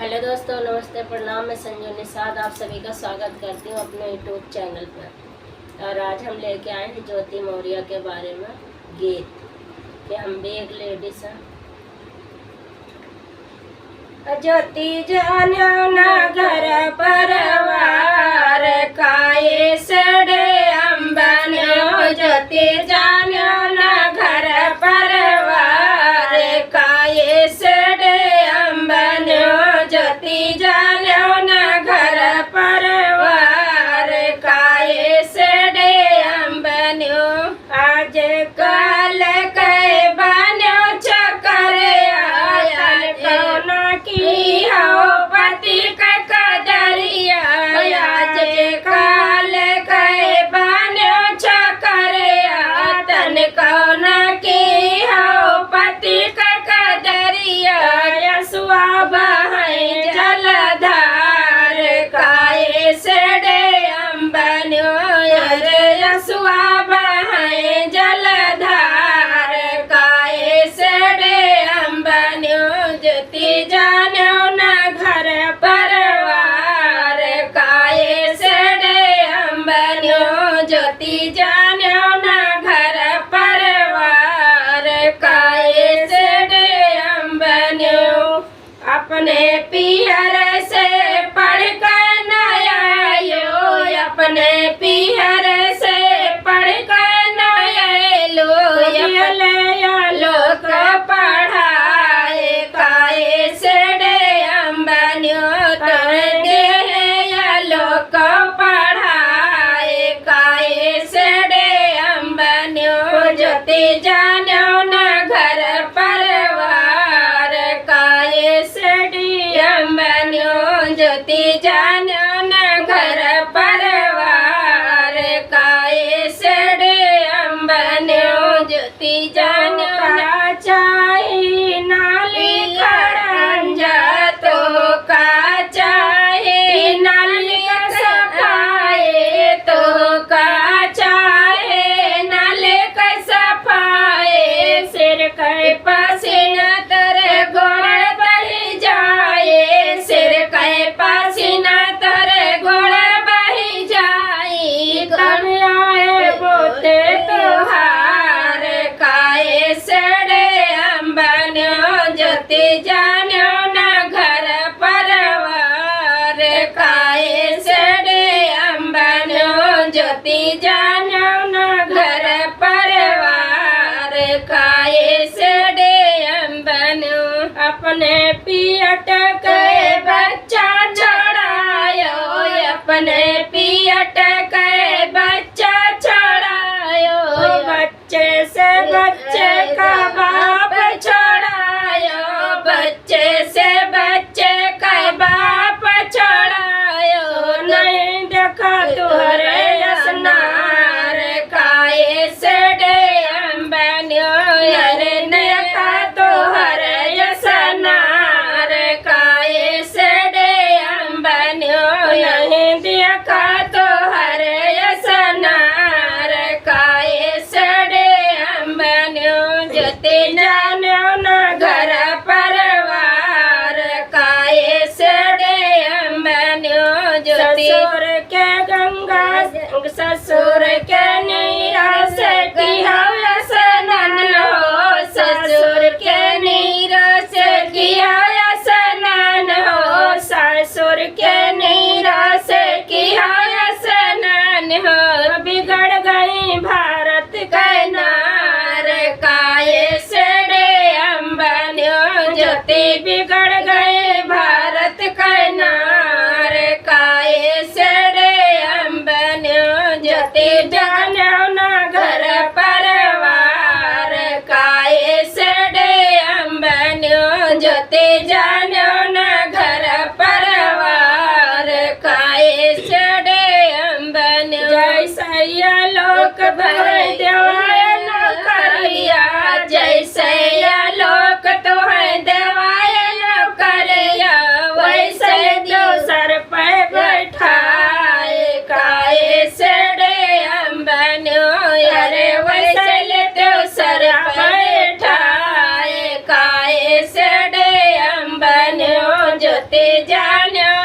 Hello दोस्तों, नमस्ते, प्रणाम। मैं संजू निषाद आप सभी का स्वागत करती हूँ अपने यूट्यूब चैनल पर। और आज हम लेके आए हैं ज्योति मौर्य के बारे में गीत कि हम भी एक लेडीज हैं। ज्योति जानो ना घर परिवार काये सड़े अम्बनो, ज्योति जानो ना घर परिवार काये सड़े अम्बनो, ज्योति जानो ना घर परिवार काये सड़े अम्बनो। आज कल कई बनो चकरे आयल कौना की हो पति का कदरिया। आज कल कई बनो चकरे तन कौना की हो पति का कदरिया। यसुआ बहै जलधार काये सड़े अम्बनो, यसुआ बहै जलधार काये सड़े अम्बनो। ज्योति जानो ना घर परिवार काये सड़े अम्बनो, ज्योति जानो ना घर परिवार काये सड़े अम्बनो। अपने पियर से पढ़ कर नया अपने पियर से पढ़ कर नया लोक पढ़ाए काये सड़े अम्बनो। लोक पढ़ाए काये सड़े अम्बनो। ज्योति जानो ना घर परिवार काये सड़े अम्बनो, ज्योति जानो ना घर परिवार काये सड़े अम्बनो। ज्योति जानो का चाहे नाली खड़ंजा तो का चाहे नाली सफाए तो का चाहे नाले का सफाए। सिर के पसीना तेरे गोड़ बही जाए, सिर के पसीना तेरे गोड़ बही जाए। कन्याए बोते तुहार काये सड़े अम्बनो, ज्योति जानो ना घर परिवार काये सड़े अम्बनो, ज्योति जानो ना घर परिवार काये सड़े अम्बनो। अपने पियट के बच्चा छोड़ायो, अपने पियट के बच्चा छोड़ायो। बच्चे से बच्चे का बाप छोड़ायो, बच्चे से बच्चे का बाप छोड़ायो। नहीं देखा तुहरे असनार काये सड़े अम्बनो, अरे देखा तुहरे असनार काये सड़े अम्बनो। नहीं देखा तुहरे असनार काये सड़े अम्बनो। ज्योति जानो ना घर परिवार काये सड़े अम्बनो। ससुर के गंगा ससुर के नीरा से किया स्नान हो, ससुर के नीरा से किया स्नान हो, ससुर के नीरा से किया स्नान हो। बिगड़ गई भारत के नार काये सड़े अम्बनो, ज्योति बिगड़ गए भारत के नार काये सड़े अम्बनो। ज्योति जानो ना घर परिवार काये सड़े अम्बनो, ज्योति जानो ना घर परिवार काये सड़े अम्बनो। जैसे ये लोक भर देवाय न करिया, जैसे ये लोक तुहे देवाय न करिया, वैसे जो सर पे बैठाए काये सड़े अम्बनो। अरे वैसे तो सर पे बैठाए काये सड़े अम्बनो। जो તે જાણ્યો